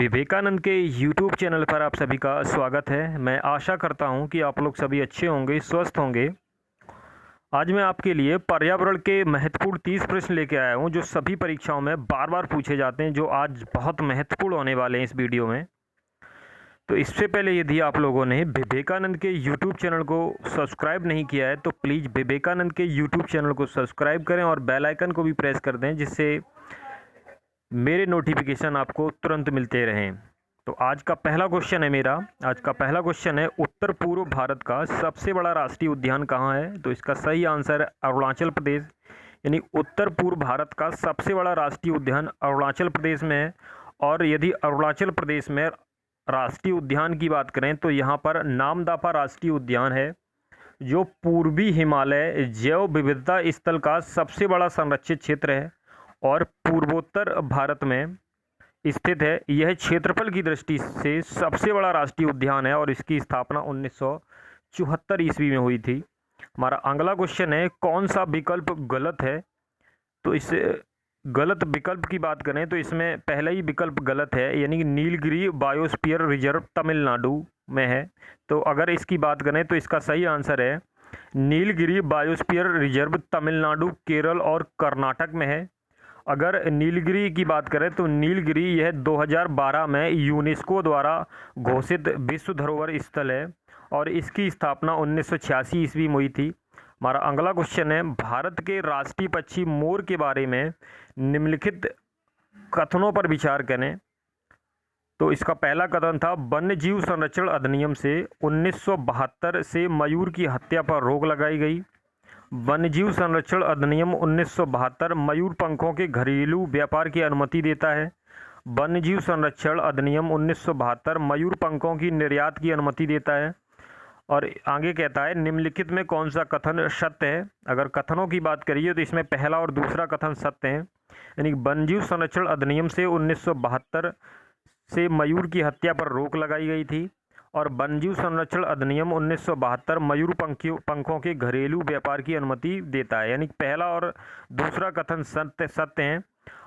विवेकानंद के YouTube channel पर आप सभी का स्वागत है। मैं आशा करता हूं कि आप लोग सभी अच्छे होंगे, स्वस्थ होंगे। आज मैं आपके लिए पर्यावरण के महत्वपूर्ण 30 प्रश्न लेके आया हूं, जो सभी परीक्षाओं में बार-बार पूछे जाते हैं, जो आज बहुत महत्वपूर्ण होने वाले हैं इस वीडियो में। तो इससे पहले यदि आप लोगों ने विवेकानंद के YouTube चैनल को सब्सक्राइब नहीं किया है, तो प्लीज़ विवेकानंद के YouTube चैनल को सब्सक्राइब करें और बेल आइकन को भी प्रेस कर दें, जिससे मेरे नोटिफिकेशन आपको तुरंत मिलते रहें। तो आज का पहला क्वेश्चन है उत्तर पूर्व भारत का सबसे बड़ा राष्ट्रीय उद्यान कहाँ है? तो इसका सही आंसर है अरुणाचल प्रदेश। यानी उत्तर पूर्व भारत का सबसे बड़ा राष्ट्रीय उद्यान अरुणाचल प्रदेश में है। और यदि अरुणाचल प्रदेश में राष्ट्रीय उद्यान की बात करें तो यहाँ पर नामदाफा राष्ट्रीय उद्यान है, जो पूर्वी हिमालय जैव विविधता स्थल का सबसे बड़ा संरक्षित क्षेत्र है और पूर्वोत्तर भारत में स्थित है। यह क्षेत्रफल की दृष्टि से सबसे बड़ा राष्ट्रीय उद्यान है और इसकी स्थापना 1974 ईस्वी में हुई थी। हमारा अगला क्वेश्चन है कौन सा विकल्प गलत है? तो इस गलत विकल्प की बात करें तो इसमें पहला ही विकल्प गलत है, यानी कि नीलगिरी बायोस्फीयर रिजर्व तमिलनाडु में है। तो अगर इसकी बात करें तो इसका सही आंसर है नीलगिरी बायोस्फीयर रिजर्व तमिलनाडु, केरल और कर्नाटक में है। अगर नीलगिरी की बात करें तो नीलगिरी यह 2012 में यूनेस्को द्वारा घोषित विश्व धरोहर स्थल है और इसकी स्थापना 1986 ईस्वी में हुई थी। हमारा अगला क्वेश्चन है भारत के राष्ट्रीय पक्षी मोर के बारे में निम्नलिखित कथनों पर विचार करें। तो इसका पहला कथन था वन्य जीव संरक्षण अधिनियम से 1972 से मयूर की हत्या पर रोक लगाई गई। वन्यजीव संरक्षण अधिनियम 1972 मयूर पंखों के घरेलू व्यापार की अनुमति देता है। वन्यजीव संरक्षण अधिनियम 1972 मयूर पंखों की निर्यात की अनुमति देता है। और आगे कहता है निम्नलिखित में कौन सा कथन सत्य है? अगर कथनों की बात करिए तो इसमें पहला और दूसरा कथन सत्य है, यानी वन्यजीव संरक्षण अधिनियम से 1972 से मयूर की हत्या पर रोक लगाई गई थी और वन्यजीव संरक्षण अधिनियम 1972 मयूर पंखों के घरेलू व्यापार की अनुमति देता है, यानी पहला और दूसरा कथन सत्य हैं।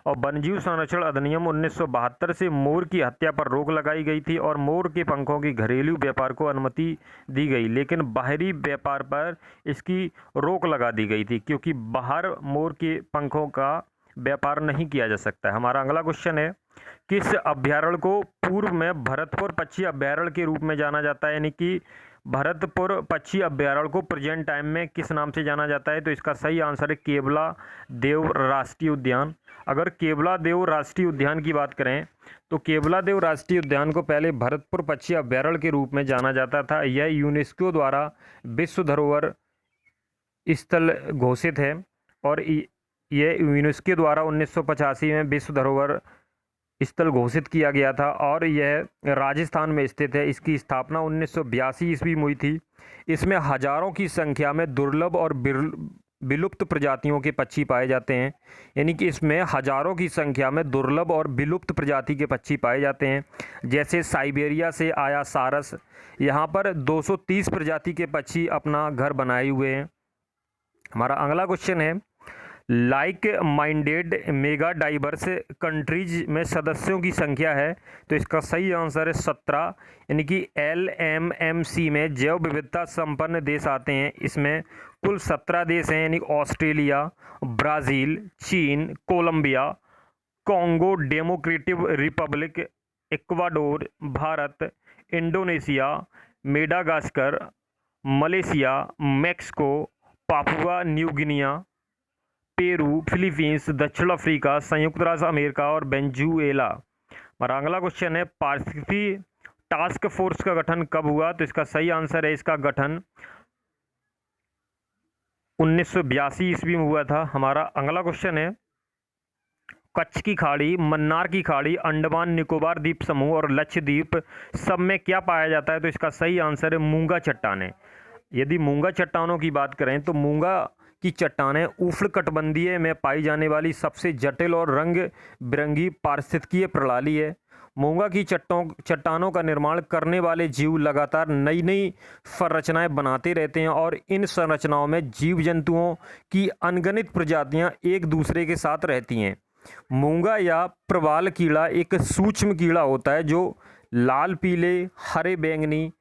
और वन्यजीव संरक्षण अधिनियम 1972 से मोर की हत्या पर रोक लगाई गई थी और मोर के पंखों के घरेलू व्यापार को अनुमति दी गई, लेकिन बाहरी व्यापार पर इसकी रोक लगा दी गई थी, क्योंकि बाहर मोर के पंखों का व्यापार नहीं किया जा सकता है। हमारा अगला क्वेश्चन है किस अभ्यारण्य को पूर्व में भरतपुर पक्षी अभ्यारण्य के रूप में जाना जाता है? यानी कि भरतपुर पक्षी अभ्यारण्य को प्रेजेंट टाइम में किस नाम से जाना जाता है? तो इसका सही आंसर है केवला देव राष्ट्रीय उद्यान। अगर केवला देव राष्ट्रीय उद्यान की बात करें तो केवला देव राष्ट्रीय उद्यान को पहले भरतपुर पक्षी अभ्यारण्य के रूप में जाना जाता था। यह यूनेस्को द्वारा विश्व धरोहर स्थल घोषित है और यह यूनेस्को द्वारा 1985 में विश्व धरोहर स्थल घोषित किया गया था और यह राजस्थान में स्थित है। इसकी स्थापना 1982 ईस्वी में हुई थी। इसमें हजारों की संख्या में दुर्लभ और विलुप्त प्रजातियों के पक्षी पाए जाते हैं, यानी कि इसमें हजारों की संख्या में दुर्लभ और विलुप्त प्रजाति के पक्षी पाए जाते हैं, जैसे साइबेरिया से आया सारस। यहाँ पर 230 प्रजाति के पक्षी अपना घर बनाए हुए हैं। हमारा अगला क्वेश्चन है like minded mega diverse countries में सदस्यों की संख्या है? तो इसका सही आंसर है 17, यानी कि LMMC में जैव विविधता संपन्न देश आते हैं। इसमें कुल 17 देश हैं, यानी ऑस्ट्रेलिया, ब्राज़ील, चीन, Colombia, Congo Democratic Republic, Ecuador, Bharat, Indonesia, Madagascar, Malaysia, Mexico, Papua New Guinea, Peru, Philippines, दक्षिण अफ्रीका, संयुक्त राज्य अमेरिका और वेनेजुएला। हमारा अगला क्वेश्चन है पारिस्थितिकी टास्क फोर्स का गठन कब हुआ? तो इसका सही आंसर है इसका गठन 1982 ईस्वी में हुआ था। हमारा अगला क्वेश्चन है कच्छ की खाड़ी, मन्नार की खाड़ी, अंडमान निकोबार द्वीप समूह और लक्षद्वीप सब में क्या पाया जाता है? तो इसका सही आंसर है मूंगा चट्टानें। यदि मूंगा चट्टानों की बात करें तो मूंगा की चट्टानें उष्णकटिबंधीय में पाई जाने वाली सबसे जटिल और रंग बिरंगी पारिस्थितिकीय प्रणाली है। मूंगा की चट्टानों का निर्माण करने वाले जीव लगातार नई नई संरचनाएं बनाते रहते हैं और इन संरचनाओं में जीव जंतुओं की अनगिनत प्रजातियां एक दूसरे के साथ रहती हैं। मूंगा या प्रवाल कीड़ा एक सूक्ष्म कीड़ा होता है जो लाल, पीले, हरे, बैंगनी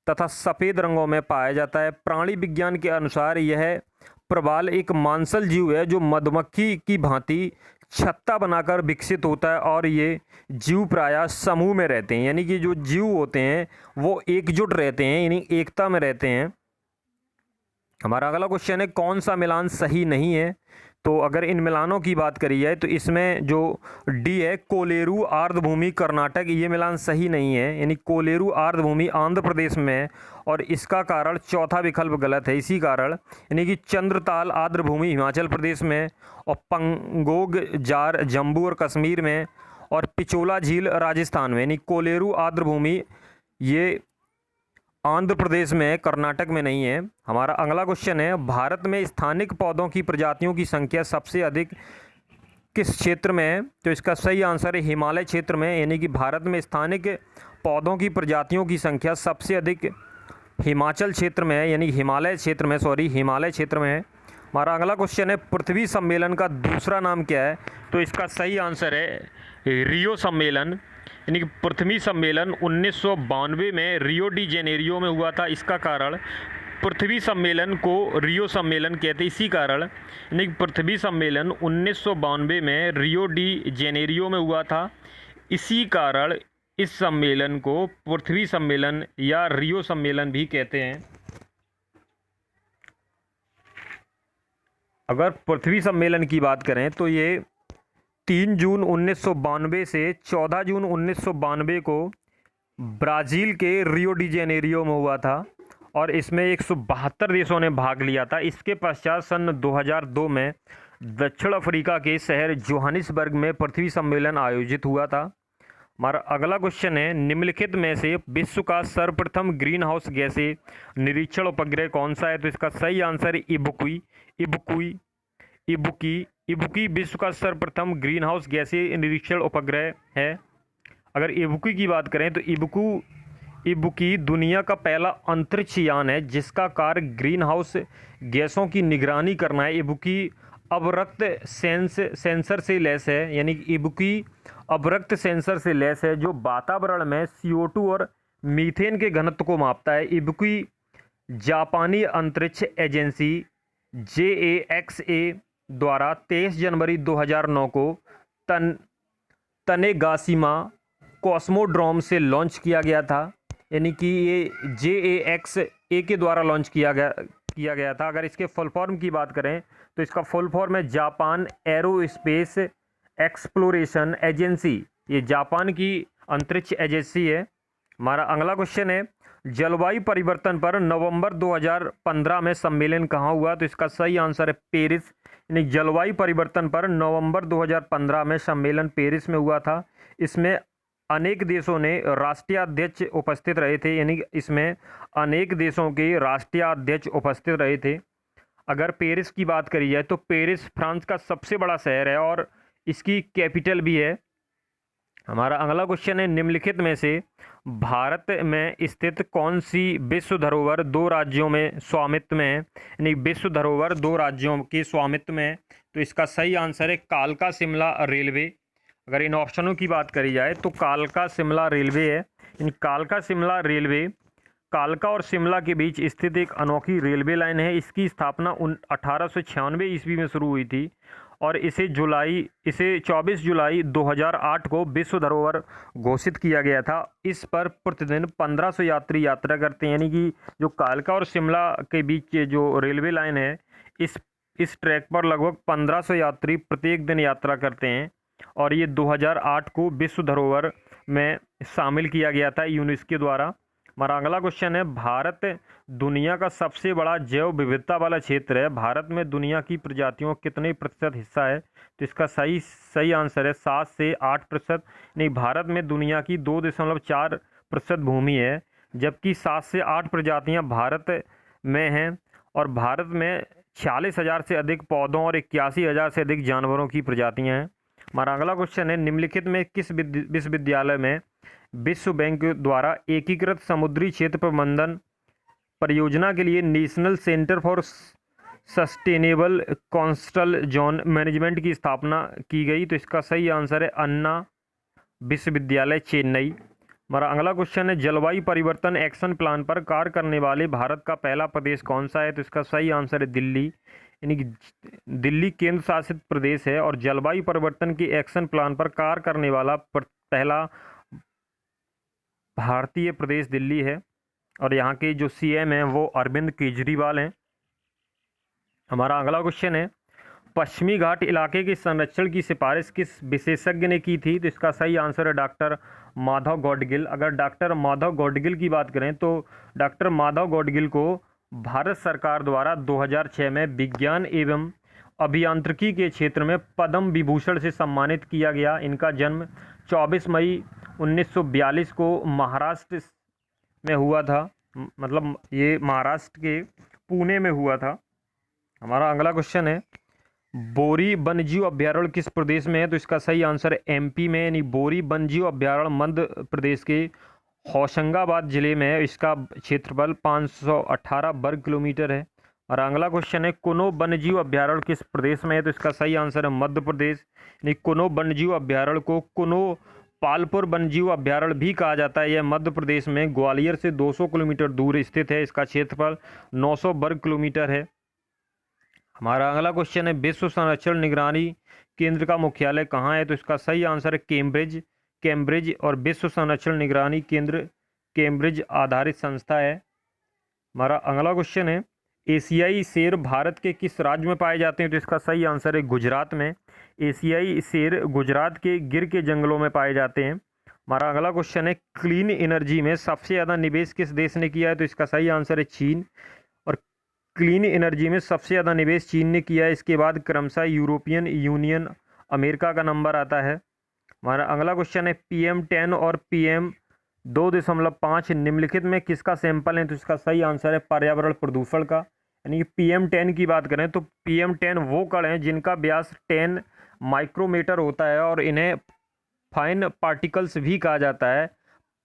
तथा सफ़ेद रंगों में पाया जाता है। प्राणी विज्ञान के अनुसार यह प्रवाल एक मांसल जीव है जो मधुमक्खी की भांति छत्ता बनाकर विकसित होता है और ये जीव प्रायः समूह में रहते हैं, यानी कि जो जीव होते हैं वो एकजुट रहते हैं, यानी एकता में रहते हैं। हमारा अगला क्वेश्चन है, कौन सा मिलान सही नहीं है? तो अगर इन मिलानों की बात करी जाए तो इसमें जो डी है, कोलेरू आर्द्रभूमि कर्नाटक, ये मिलान सही नहीं है, यानी कोलेरू आर्द्रभूमि आंध्र प्रदेश में है और इसका कारण चौथा विकल्प गलत है। इसी कारण यानी कि चंद्रताल आर्द्रभूमि हिमाचल प्रदेश में और पंगोग जार जम्मू और कश्मीर में और पिचोला झील राजस्थान में, यानी कोलेरू आर्द्रभूमि ये आंध्र प्रदेश में, कर्नाटक में नहीं है। हमारा अगला क्वेश्चन है, भारत में स्थानिक पौधों की प्रजातियों की संख्या सबसे अधिक किस क्षेत्र में है? तो इसका सही आंसर है हिमालय क्षेत्र में, यानी कि भारत में स्थानिक पौधों की प्रजातियों की संख्या सबसे अधिक हिमाचल क्षेत्र में है, यानी हिमालय क्षेत्र में, हिमालय क्षेत्र में है। हमारा अगला क्वेश्चन है, पृथ्वी सम्मेलन का दूसरा नाम क्या है? तो इसका सही आंसर है रियो सम्मेलन, यानी कि पृथ्वी सम्मेलन 1992 में रियो डी जेनेरियो में हुआ था। इसका कारण पृथ्वी सम्मेलन को रियो सम्मेलन कहते हैं, इसी कारण यानी कि पृथ्वी सम्मेलन 1992 में रियो डी जेनेरियो में हुआ था, इसी कारण इस सम्मेलन को पृथ्वी सम्मेलन या रियो सम्मेलन भी कहते हैं। अगर पृथ्वी सम्मेलन की बात करें तो ये 3 जून 1992 से 14 जून 1992 को ब्राज़ील के रियो डी जेनेरियो में हुआ था और इसमें 172 देशों ने भाग लिया था। इसके पश्चात सन 2002 में दक्षिण अफ्रीका के शहर जोहानिसबर्ग में पृथ्वी सम्मेलन आयोजित हुआ था। हमारा अगला क्वेश्चन है, निम्नलिखित में से विश्व का सर्वप्रथम ग्रीन हाउस गैसीय निरीक्षण उपग्रह कौन सा है? तो इसका सही आंसर है इबुकी विश्व का सर्वप्रथम ग्रीन हाउस गैसीय निरीक्षण उपग्रह है। अगर इबुकी की बात करें तो इबुकी दुनिया का पहला अंतरिक्ष यान है जिसका कार्य ग्रीन हाउस गैसों की निगरानी करना है। इबुकी अवरक्त सेंसर से लैस है, यानी कि इबुकी अवरक्त सेंसर से लैस है जो वातावरण में CO2 और मीथेन के घनत्व को मापता है। इबुकी जापानी अंतरिक्ष एजेंसी JAXA द्वारा 23 जनवरी 2009 को तनेगाशिमा कॉस्मोड्रोम से लॉन्च किया गया था, यानी कि ये JAXA के द्वारा लॉन्च किया गया था। अगर इसके फुल फॉर्म की बात करें तो इसका फुल फॉर्म है जापान एरोस्पेस एक्सप्लोरेशन एजेंसी, ये जापान की अंतरिक्ष एजेंसी है। हमारा अगला क्वेश्चन है, जलवायु परिवर्तन पर नवंबर 2015 में सम्मेलन कहाँ हुआ? तो इसका सही आंसर है पेरिस, यानी जलवायु परिवर्तन पर नवंबर 2015 में सम्मेलन पेरिस में हुआ था। इसमें अनेक देशों ने राष्ट्रीय अध्यक्ष उपस्थित रहे थे, यानी इसमें अनेक देशों के राष्ट्रीय अध्यक्ष उपस्थित रहे थे। अगर पेरिस की बात करी जाए तो पेरिस फ्रांस का सबसे बड़ा शहर है और इसकी कैपिटल भी है। हमारा अगला क्वेश्चन है, निम्नलिखित में से भारत में स्थित कौन सी विश्व धरोहर 2 राज्यों में स्वामित्व में है? यानी विश्व धरोहर 2 राज्यों के स्वामित्व में है। तो इसका सही आंसर है कालका शिमला रेलवे। अगर इन ऑप्शनों की बात करी जाए तो कालका शिमला रेलवे है। इन कालका शिमला रेलवे कालका और शिमला के बीच स्थित एक अनोखी रेलवे लाइन है। इसकी स्थापना 1896 ईस्वी में शुरू हुई थी और इसे 24 जुलाई 2008 को विश्व धरोहर घोषित किया गया था। इस पर प्रतिदिन 1500 यात्री यात्रा करते हैं, यानी कि जो कालका और शिमला के बीच जो रेलवे लाइन है इस ट्रैक पर लगभग 1500 यात्री प्रत्येक दिन यात्रा करते हैं और ये 2008 को विश्व धरोहर में शामिल किया गया था यूनेस्को द्वारा। हमारा अगला क्वेश्चन है, भारत दुनिया का सबसे बड़ा जैव विविधता वाला क्षेत्र है। भारत में दुनिया की प्रजातियों का कितने प्रतिशत हिस्सा है? तो इसका सही आंसर है 7 से 8%। नहीं, भारत में दुनिया की 2.4% भूमि है, जबकि 7 से 8 प्रजातियां भारत में हैं और भारत में 46,000 से अधिक पौधों और 81,000 से अधिक जानवरों की प्रजातियाँ हैं। हमारा अगला क्वेश्चन है, निम्नलिखित में किस विश्वविद्यालय में विश्व बैंक द्वारा एकीकृत समुद्री क्षेत्र प्रबंधन परियोजना के लिए national centre for sustainable coastal zone management की स्थापना की गई? तो इसका सही आंसर है अन्ना विश्वविद्यालय, चेन्नई। हमारा अगला क्वेश्चन है, जलवायु परिवर्तन एक्शन प्लान पर कार्य करने वाले भारत का पहला प्रदेश कौन सा है? तो इसका सही आंसर है दिल्ली, यानी कि दिल्ली केंद्र शासित प्रदेश है और जलवायु परिवर्तन के एक्शन प्लान पर कार्य करने वाला पहला भारतीय प्रदेश दिल्ली है और यहाँ के जो सीएम हैं वो अरविंद केजरीवाल हैं। हमारा अगला क्वेश्चन है, पश्चिमी घाट इलाके के संरक्षण की सिफारिश किस विशेषज्ञ ने की थी? तो इसका सही आंसर है डॉक्टर माधव गौडगिल। अगर डॉक्टर माधव गौडगिल की बात करें तो डॉक्टर माधव गौडगिल को भारत सरकार द्वारा 2006 में विज्ञान एवं अभियांत्रिकी के क्षेत्र में पद्म विभूषण से सम्मानित किया गया। इनका जन्म 24 मई 1942 को महाराष्ट्र में हुआ था, मतलब ये महाराष्ट्र के पुणे में हुआ था। हमारा अगला क्वेश्चन है, बोरी वन्यजीव अभ्यारण्य किस प्रदेश में है? तो इसका सही आंसर है एमपी में, यानी बोरी वन्यजीव अभ्यारण्य मध्य प्रदेश के होशंगाबाद जिले में है। इसका क्षेत्रफल 518 वर्ग किलोमीटर है। और अगला क्वेश्चन है, कुनो वन्यजीव अभ्यारण्य किस प्रदेश में है? तो इसका सही आंसर है मध्य प्रदेश, यानी कुनो वन्यजीव अभ्यारण्य को कुनो पालपुर वन्यजीव अभ्यारण्य भी कहा जाता है। यह मध्य प्रदेश में ग्वालियर से 200 किलोमीटर दूर स्थित है। इसका क्षेत्रफल 900 वर्ग किलोमीटर है। हमारा अगला क्वेश्चन है, विश्व संरक्षण निगरानी केंद्र का मुख्यालय कहाँ है? तो इसका सही आंसर है कैम्ब्रिज और विश्व संरक्षण निगरानी केंद्र कैम्ब्रिज आधारित संस्था है। हमारा अगला क्वेश्चन है, एशियाई शेर भारत के किस राज्य में पाए जाते हैं? तो इसका सही आंसर है गुजरात में। एशियाई शेर गुजरात के गिर के जंगलों में पाए जाते हैं। हमारा अगला क्वेश्चन है, क्लीन एनर्जी में सबसे ज़्यादा निवेश किस देश ने किया है? तो इसका सही आंसर है चीन। और क्लीन एनर्जी में सबसे ज़्यादा निवेश चीन ने किया है। इसके बाद क्रमशः यूरोपियन यूनियन, अमेरिका का नंबर आता है। हमारा अगला क्वेश्चन है, PM10 और PM2.5 निम्नलिखित में किसका सैंपल है? तो इसका सही आंसर है पर्यावरण प्रदूषण का। यानी कि PM10 की बात करें तो PM10 वो कण हैं जिनका व्यास 10 माइक्रोमीटर होता है और इन्हें फाइन पार्टिकल्स भी कहा जाता है।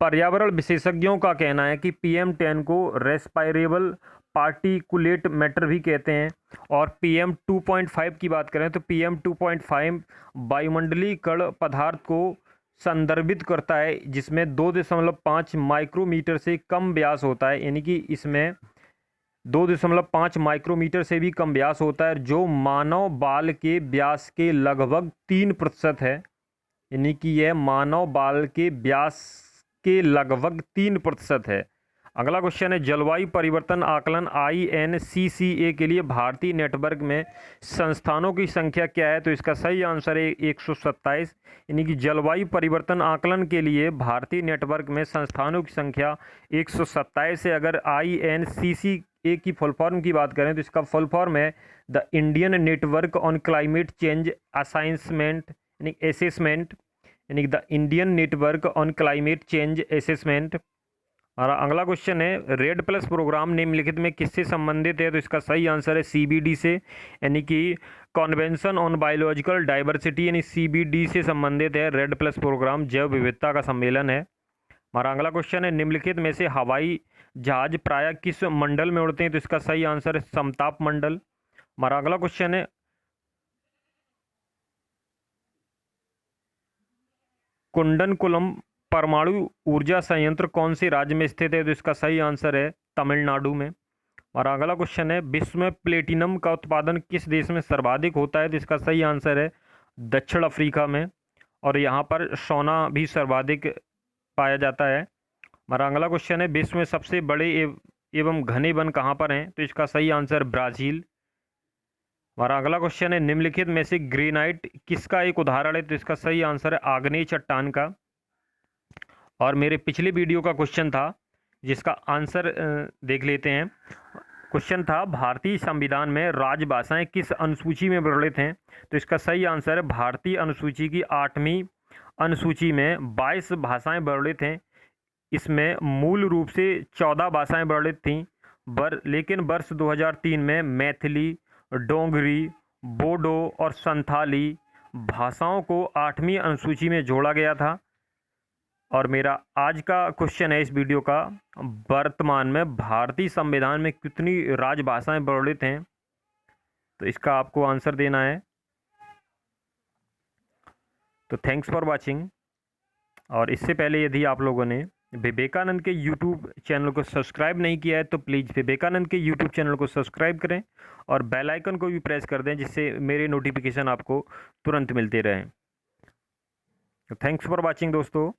पर्यावरण विशेषज्ञों का कहना है कि PM10 को रेस्पायरेबल पार्टिकुलेट मैटर भी कहते हैं। और PM2.5 की बात करें तो PM2.5 वायुमंडलीय कण पदार्थ को संदर्भित करता है जिसमें 2.5 माइक्रोमीटर से कम व्यास होता है, यानी कि इसमें 2.5 माइक्रोमीटर से भी कम व्यास होता है, जो मानव बाल के व्यास के लगभग 3% है। यानी कि यह मानव बाल के व्यास के लगभग 3% है। अगला क्वेश्चन है, जलवायु परिवर्तन आकलन INCCA के लिए भारतीय नेटवर्क में संस्थानों की संख्या क्या है? तो इसका सही आंसर है 127। यानी कि जलवायु परिवर्तन आकलन के लिए भारतीय नेटवर्क में संस्थानों की संख्या 127 है। अगर INCCA की फुल फॉर्म की बात करें तो इसका फुल फॉर्म है the Indian network on climate change assignment यानी असेसमेंट, यानी the Indian network on climate change assessment. और अगला क्वेश्चन है, रेड प्लस प्रोग्राम निम्नलिखित में किससे संबंधित है? तो इसका सही आंसर है CBD से, यानी कि कन्वेंशन ऑन बायोलॉजिकल डाइवर्सिटी, यानी CBD से संबंधित है। रेड प्लस प्रोग्राम जैव विविधता का सम्मेलन है। हमारा अगला क्वेश्चन है, निम्नलिखित में से हवाई जहाज प्रायः किस मंडल में उड़ते हैं? तो इसका सही आंसर है समताप मंडल। हमारा अगला क्वेश्चन है, कुंडनकुलम परमाणु ऊर्जा संयंत्र कौन से राज्य में स्थित है? तो इसका सही आंसर है तमिलनाडु में। और अगला क्वेश्चन है, विश्व में प्लेटिनम का उत्पादन किस देश में सर्वाधिक होता है? तो इसका सही आंसर है दक्षिण अफ्रीका में। और यहाँ पर सोना भी सर्वाधिक पाया जाता है। हमारा अगला क्वेश्चन है, विश्व में सबसे बड़े एवं घने वन कहाँ पर हैं? तो इसका सही आंसर ब्राज़ील। हमारा अगला क्वेश्चन है, निम्नलिखित में से ग्रेनाइट किसका एक उदाहरण है? तो इसका सही आंसर है आग्नेय चट्टान का। और मेरे पिछले वीडियो का क्वेश्चन था जिसका आंसर देख लेते हैं। क्वेश्चन था, भारतीय संविधान में राजभाषाएं किस अनुसूची में वर्णित हैं? तो इसका सही आंसर है भारतीय अनुसूची की 8वीं अनुसूची में 22 भाषाएं वर्णित हैं। इसमें मूल रूप से 14 भाषाएं वर्णित थीं, लेकिन वर्ष 2003 में मैथिली, डोंगरी, बोडो और संथाली भाषाओं को 8वीं अनुसूची में जोड़ा गया था। और मेरा आज का क्वेश्चन है इस वीडियो का, वर्तमान में भारतीय संविधान में कितनी राजभाषाएं वर्णित हैं? तो इसका आपको आंसर देना है। तो थैंक्स फॉर वाचिंग। और इससे पहले यदि आप लोगों ने विवेकानंद के यूट्यूब चैनल को सब्सक्राइब नहीं किया है तो प्लीज़ विवेकानंद के यूट्यूब चैनल को सब्सक्राइब करें और बेल आइकन को भी प्रेस कर दें, जिससे मेरे नोटिफिकेशन आपको तुरंत मिलते रहें। थैंक्स फॉर वाचिंग दोस्तों।